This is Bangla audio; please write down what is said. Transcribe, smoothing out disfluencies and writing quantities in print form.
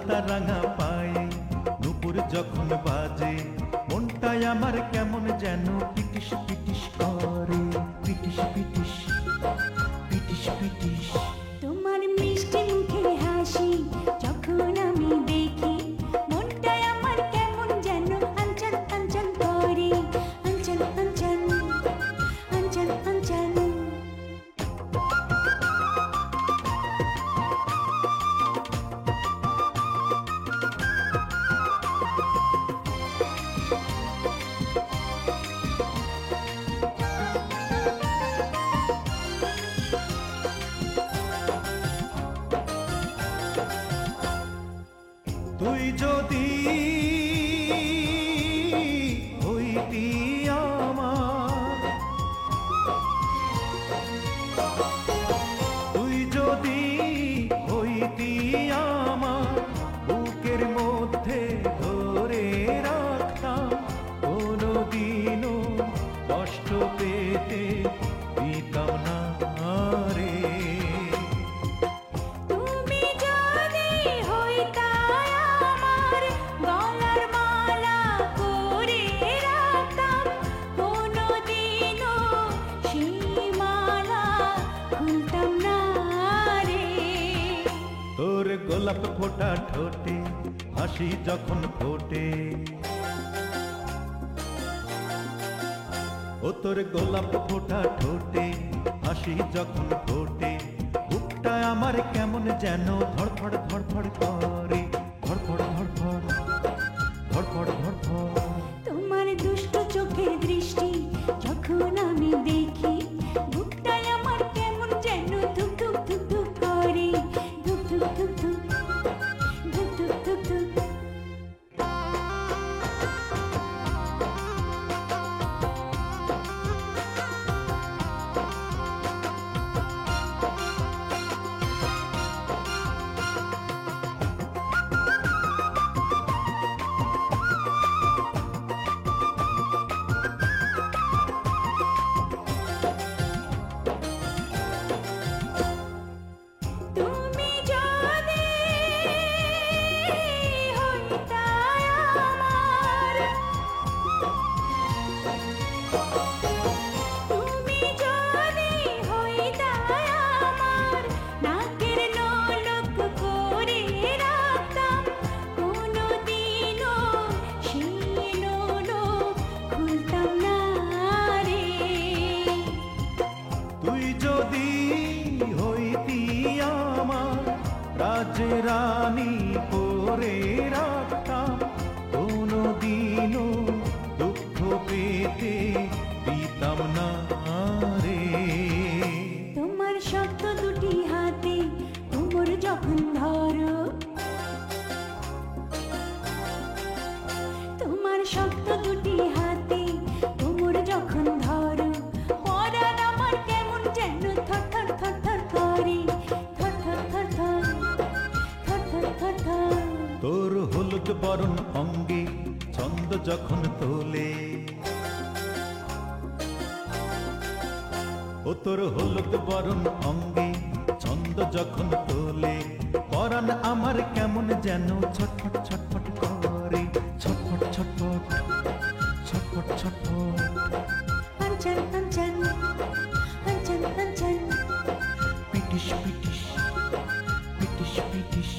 আলতা রাঙা পায়ে নুপুর যখন বাজে, মনটাই আমার কেমন যেন পিটিস পিটিস করে, পিটিস পিটিস পিটিস পিটিস। তোমার মিষ্টি মুখে হাসি যখন আমি দেখি, মনটাই আমার কেমন যেন আঞ্চল আঞ্চল করে, আঞ্চল আঞ্চল আঞ্চল আঞ্চল। তুই যদি হইতি আমার, তুই যদি হইতি আমার, বুকের মধ্যে ধরে রাখতাম, কোনদিনও কষ্ট পেতে দিতাম না রে। তোর গোলাপ ফোটা ঠোঁটে হাসি যখন ফোটে, ও তোর গোলাপ ফোটা ঠোঁটে হাসি যখন ফোটে, বুকটা আমার কেমন যেন ধড়ফড় ধড়ফড় করে, ধড়ফড় ধড়ফড় ধড়ফড় ধড়ফড়। তোমার দুষ্ট চোখের দৃষ্টি যখন আমি দেখি, বুকটাই আমার কেমন যেন ধুক ধুক ধুক ধুক করে, ধুক ধুক ধুক ধুক ধুক ধুক ধুক ধুক। রানী করে রাখতাম, কোনদিনও দুঃখ পেতে দিতাম না রে। তোমার শক্ত দুটি হাতে কোমর যখন ধরো, তোমার শক্ত দুটি হাতে কোমর যখন ধরো, পরাণ আমার কেমন যেন থরথর থরথর করে, থরথর থরথর থরথর থরথর। তোর হলুদ বরণ অঙ্গে ছন্দ যখন তোলে, ও তোর হলুদ বরণ অঙ্গে ছন্দ যখন তোলে, পরাণ আমার কেমন যেন ছটফট ছটফট করে, ছটফট ছটফট ছটফট ছটফট। আঞ্চল আঞ্চল আঞ্চল আঞ্চল পিটিস পিটিস পিটিস পিটিস।